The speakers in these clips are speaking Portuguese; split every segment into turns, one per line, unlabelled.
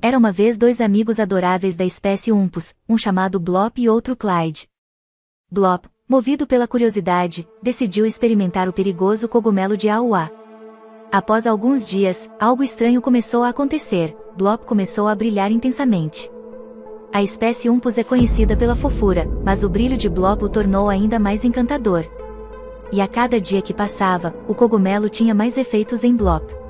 Era uma vez dois amigos adoráveis da espécie Umpus, um chamado Blop e outro Clyde. Blop, movido pela curiosidade, decidiu experimentar o perigoso cogumelo de Auá. Após alguns dias, algo estranho começou a acontecer. Blop começou a brilhar intensamente. A espécie Umpus é conhecida pela fofura, mas o brilho de Blop o tornou ainda mais encantador. E a cada dia que passava, o cogumelo tinha mais efeitos em Blop.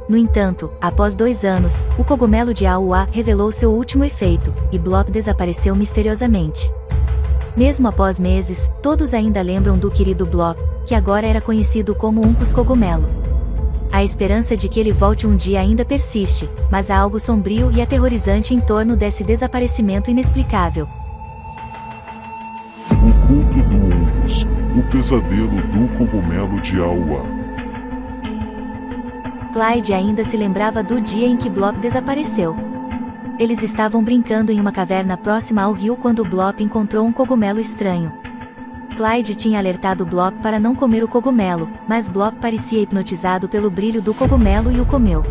No entanto, após 2 anos, o cogumelo de Auá revelou seu último efeito, e Blop desapareceu misteriosamente. Mesmo após meses, todos ainda lembram do querido Blop, que agora era conhecido como Umpus Cogumelo. A esperança de que ele volte um dia ainda persiste, mas há algo sombrio e aterrorizante em torno desse desaparecimento inexplicável.
O culto do Umpus, o pesadelo do cogumelo de Auá.
Clyde ainda se lembrava do dia em que Blop desapareceu. Eles estavam brincando em uma caverna próxima ao rio quando Blop encontrou um cogumelo estranho. Clyde tinha alertado Blop para não comer o cogumelo, mas Blop parecia hipnotizado pelo brilho do cogumelo e o comeu.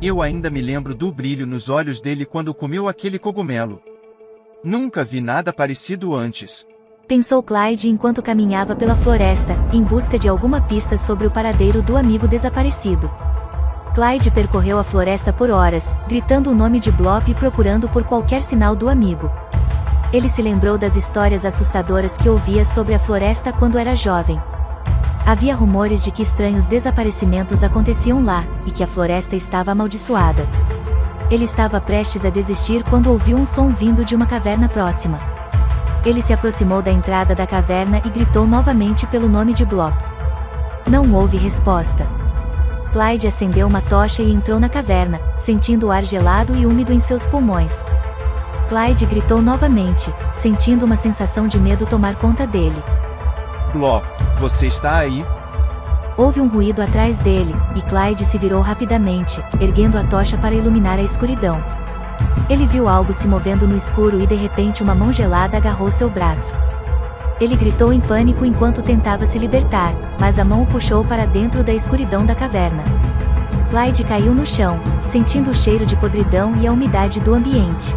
Eu ainda me lembro do brilho nos olhos dele quando comeu aquele cogumelo. Nunca vi nada parecido antes.
Pensou Clyde enquanto caminhava pela floresta, em busca de alguma pista sobre o paradeiro do amigo desaparecido. Clyde percorreu a floresta por horas, gritando o nome de Blop e procurando por qualquer sinal do amigo. Ele se lembrou das histórias assustadoras que ouvia sobre a floresta quando era jovem. Havia rumores de que estranhos desaparecimentos aconteciam lá, e que a floresta estava amaldiçoada. Ele estava prestes a desistir quando ouviu um som vindo de uma caverna próxima. Ele se aproximou da entrada da caverna e gritou novamente pelo nome de Blop. Não houve resposta. Clyde acendeu uma tocha e entrou na caverna, sentindo o ar gelado e úmido em seus pulmões. Clyde gritou novamente, sentindo uma sensação de medo tomar conta dele.
Blop, você está aí?
Houve um ruído atrás dele, e Clyde se virou rapidamente, erguendo a tocha para iluminar a escuridão. Ele viu algo se movendo no escuro e de repente uma mão gelada agarrou seu braço. Ele gritou em pânico enquanto tentava se libertar, mas a mão o puxou para dentro da escuridão da caverna. Clyde caiu no chão, sentindo o cheiro de podridão e a umidade do ambiente.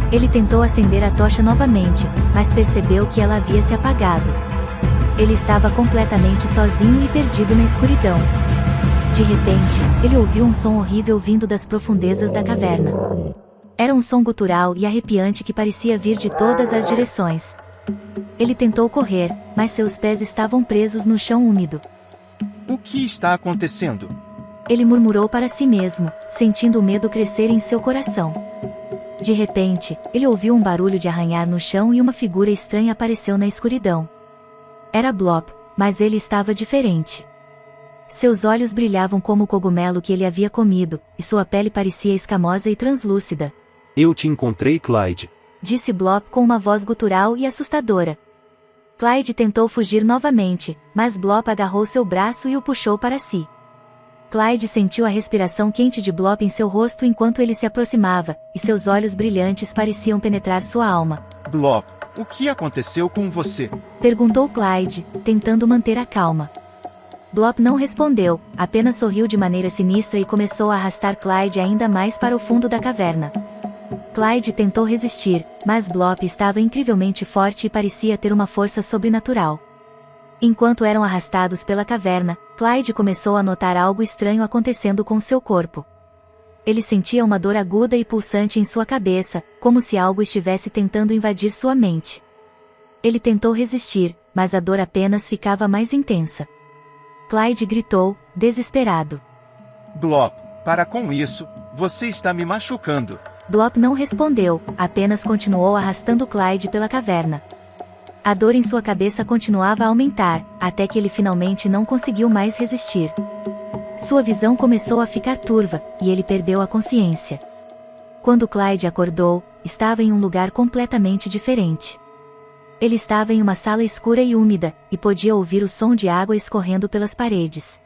Ele tentou acender a tocha novamente, mas percebeu que ela havia se apagado. Ele estava completamente sozinho e perdido na escuridão. De repente, ele ouviu um som horrível vindo das profundezas da caverna. Era um som gutural e arrepiante que parecia vir de todas as direções. Ele tentou correr, mas seus pés estavam presos no chão úmido.
O que está acontecendo?
Ele murmurou para si mesmo, sentindo o medo crescer em seu coração. De repente, ele ouviu um barulho de arranhar no chão e uma figura estranha apareceu na escuridão. Era Blop, mas ele estava diferente. Seus olhos brilhavam como o cogumelo que ele havia comido, e sua pele parecia escamosa e translúcida.
Eu te encontrei, Clyde,
disse Blop com uma voz gutural e assustadora. Clyde tentou fugir novamente, mas Blop agarrou seu braço e o puxou para si. Clyde sentiu a respiração quente de Blop em seu rosto enquanto ele se aproximava, e seus olhos brilhantes pareciam penetrar sua alma.
Blop, o que aconteceu com você?
Perguntou Clyde, tentando manter a calma. Blop não respondeu, apenas sorriu de maneira sinistra e começou a arrastar Clyde ainda mais para o fundo da caverna. Clyde tentou resistir, mas Blop estava incrivelmente forte e parecia ter uma força sobrenatural. Enquanto eram arrastados pela caverna, Clyde começou a notar algo estranho acontecendo com seu corpo. Ele sentia uma dor aguda e pulsante em sua cabeça, como se algo estivesse tentando invadir sua mente. Ele tentou resistir, mas a dor apenas ficava mais intensa. Clyde gritou, desesperado.
Blop, para com isso, você está me machucando.
Blop não respondeu, apenas continuou arrastando Clyde pela caverna. A dor em sua cabeça continuava a aumentar, até que ele finalmente não conseguiu mais resistir. Sua visão começou a ficar turva, e ele perdeu a consciência. Quando Clyde acordou, estava em um lugar completamente diferente. Ele estava em uma sala escura e úmida, e podia ouvir o som de água escorrendo pelas paredes.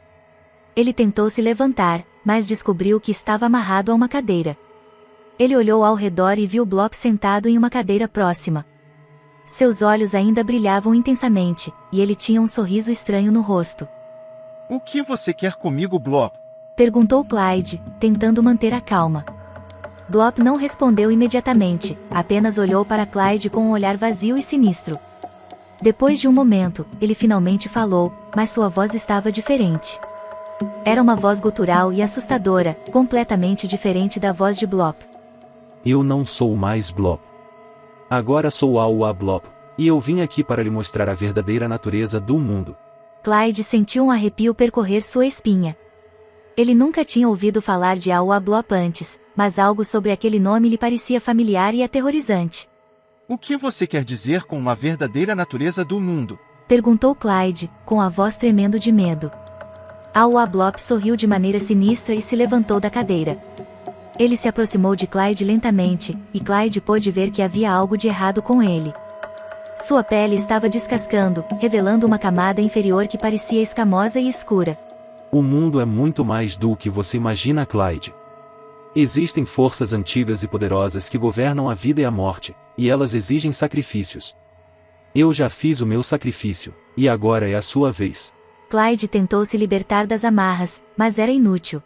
Ele tentou se levantar, mas descobriu que estava amarrado a uma cadeira. Ele olhou ao redor e viu Blop sentado em uma cadeira próxima. Seus olhos ainda brilhavam intensamente, e ele tinha um sorriso estranho no rosto.
O que você quer comigo, Blop?
Perguntou Clyde, tentando manter a calma. Blop não respondeu imediatamente, apenas olhou para Clyde com um olhar vazio e sinistro. Depois de um momento, ele finalmente falou, mas sua voz estava diferente. Era uma voz gutural e assustadora, completamente diferente da voz de Blop.
Eu não sou mais Blop. Agora sou AUA Blop, e eu vim aqui para lhe mostrar a verdadeira natureza do mundo.
Clyde sentiu um arrepio percorrer sua espinha. Ele nunca tinha ouvido falar de AUA Blop antes, mas algo sobre aquele nome lhe parecia familiar e aterrorizante.
O que você quer dizer com uma verdadeira natureza do mundo?
Perguntou Clyde, com a voz tremendo de medo. AUA Blop sorriu de maneira sinistra e se levantou da cadeira. Ele se aproximou de Clyde lentamente, e Clyde pôde ver que havia algo de errado com ele. Sua pele estava descascando, revelando uma camada inferior que parecia escamosa e escura.
O mundo é muito mais do que você imagina, Clyde. Existem forças antigas e poderosas que governam a vida e a morte, e elas exigem sacrifícios. Eu já fiz o meu sacrifício, e agora é a sua vez.
Clyde tentou se libertar das amarras, mas era inútil.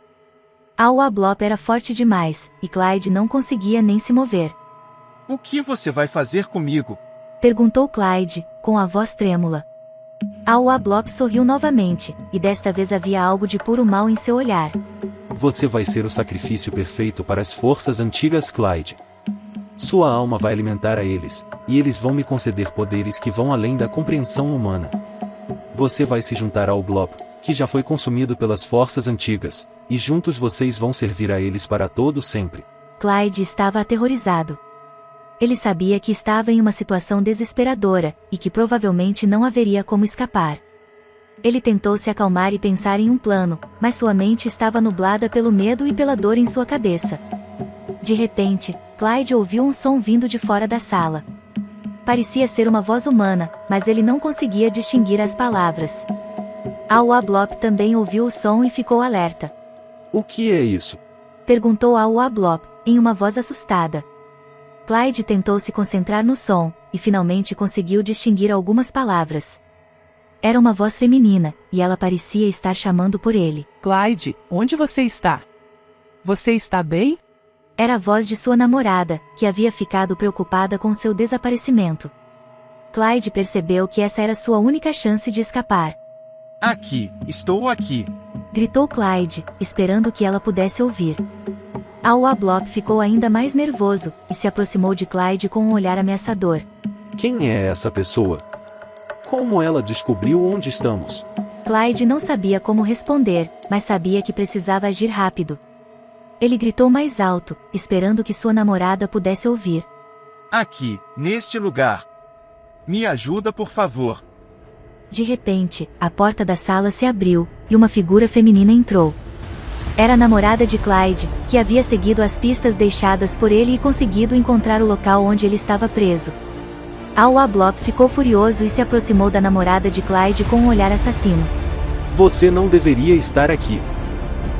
AUA Blop era forte demais, e Clyde não conseguia nem se mover.
O que você vai fazer comigo?
Perguntou Clyde, com a voz trêmula. AUA Blop sorriu novamente, e desta vez havia algo de puro mal em seu olhar.
Você vai ser o sacrifício perfeito para as forças antigas, Clyde. Sua alma vai alimentar a eles, e eles vão me conceder poderes que vão além da compreensão humana. Você vai se juntar ao Blop, que já foi consumido pelas forças antigas, e juntos vocês vão servir a eles para todo sempre.
Clyde estava aterrorizado. Ele sabia que estava em uma situação desesperadora, e que provavelmente não haveria como escapar. Ele tentou se acalmar e pensar em um plano, mas sua mente estava nublada pelo medo e pela dor em sua cabeça. De repente, Clyde ouviu um som vindo de fora da sala. Parecia ser uma voz humana, mas ele não conseguia distinguir as palavras. AUA Blop também ouviu o som e ficou alerta.
O que é isso?
Perguntou AUA Blop, em uma voz assustada. Clyde tentou se concentrar no som, e finalmente conseguiu distinguir algumas palavras. Era uma voz feminina, e ela parecia estar chamando por ele.
Clyde, onde você está? Você está bem?
Era a voz de sua namorada, que havia ficado preocupada com seu desaparecimento. Clyde percebeu que essa era sua única chance de escapar.
Aqui, estou aqui.
Gritou Clyde, esperando que ela pudesse ouvir. AUA Blop ficou ainda mais nervoso, e se aproximou de Clyde com um olhar ameaçador.
Quem é essa pessoa? Como ela descobriu onde estamos?
Clyde não sabia como responder, mas sabia que precisava agir rápido. Ele gritou mais alto, esperando que sua namorada pudesse ouvir.
Aqui, neste lugar. Me ajuda, por favor.
De repente, a porta da sala se abriu, e uma figura feminina entrou. Era a namorada de Clyde, que havia seguido as pistas deixadas por ele e conseguido encontrar o local onde ele estava preso. AUA Blop ficou furioso e se aproximou da namorada de Clyde com um olhar assassino.
Você não deveria estar aqui.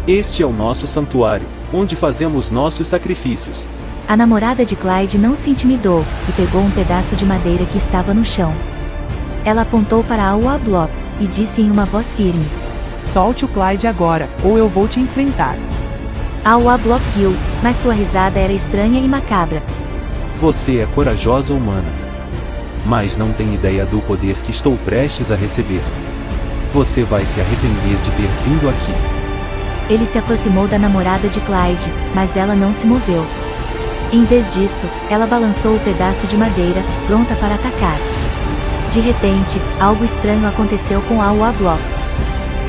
Este é o nosso santuário, onde fazemos nossos sacrifícios.
A namorada de Clyde não se intimidou, e pegou um pedaço de madeira que estava no chão. Ela apontou para AUA Blop, e disse em uma voz firme.
Solte o Clyde agora, ou eu vou te enfrentar.
AUA Blop riu, mas sua risada era estranha e macabra.
Você é corajosa humana. Mas não tem ideia do poder que estou prestes a receber. Você vai se arrepender de ter vindo aqui.
Ele se aproximou da namorada de Clyde, mas ela não se moveu. Em vez disso, ela balançou o pedaço de madeira, pronta para atacar. De repente, algo estranho aconteceu com AUA Blop.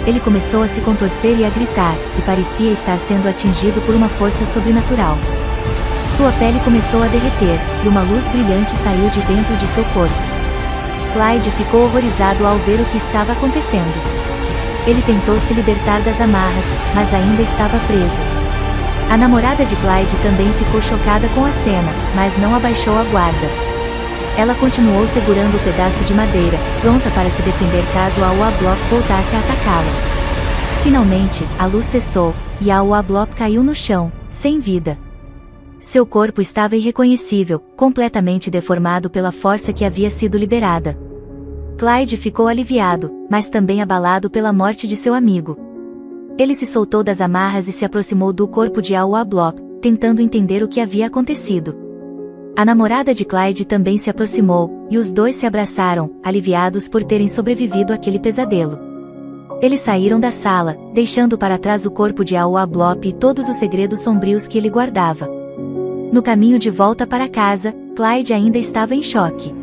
Ele começou a se contorcer e a gritar, e parecia estar sendo atingido por uma força sobrenatural. Sua pele começou a derreter, e uma luz brilhante saiu de dentro de seu corpo. Clyde ficou horrorizado ao ver o que estava acontecendo. Ele tentou se libertar das amarras, mas ainda estava preso. A namorada de Clyde também ficou chocada com a cena, mas não abaixou a guarda. Ela continuou segurando o pedaço de madeira, pronta para se defender caso AUA Blop voltasse a atacá-la. Finalmente, a luz cessou, e AUA Blop caiu no chão, sem vida. Seu corpo estava irreconhecível, completamente deformado pela força que havia sido liberada. Clyde ficou aliviado, mas também abalado pela morte de seu amigo. Ele se soltou das amarras e se aproximou do corpo de AUA Blop, tentando entender o que havia acontecido. A namorada de Clyde também se aproximou, e os dois se abraçaram, aliviados por terem sobrevivido àquele pesadelo. Eles saíram da sala, deixando para trás o corpo de Awa Blop e todos os segredos sombrios que ele guardava. No caminho de volta para casa, Clyde ainda estava em choque.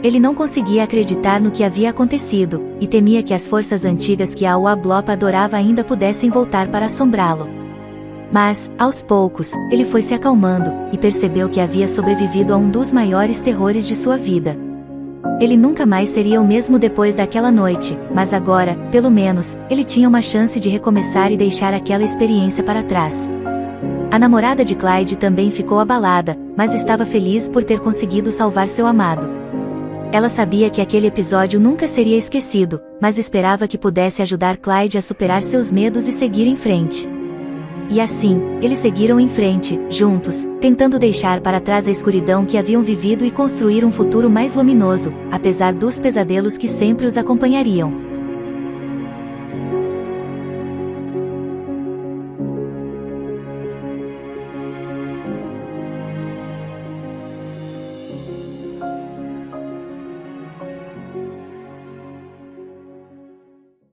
Ele não conseguia acreditar no que havia acontecido, e temia que as forças antigas que Awa Blop adorava ainda pudessem voltar para assombrá-lo. Mas, aos poucos, ele foi se acalmando, e percebeu que havia sobrevivido a um dos maiores terrores de sua vida. Ele nunca mais seria o mesmo depois daquela noite, mas agora, pelo menos, ele tinha uma chance de recomeçar e deixar aquela experiência para trás. A namorada de Clyde também ficou abalada, mas estava feliz por ter conseguido salvar seu amado. Ela sabia que aquele episódio nunca seria esquecido, mas esperava que pudesse ajudar Clyde a superar seus medos e seguir em frente. E assim, eles seguiram em frente, juntos, tentando deixar para trás a escuridão que haviam vivido e construir um futuro mais luminoso, apesar dos pesadelos que sempre os acompanhariam.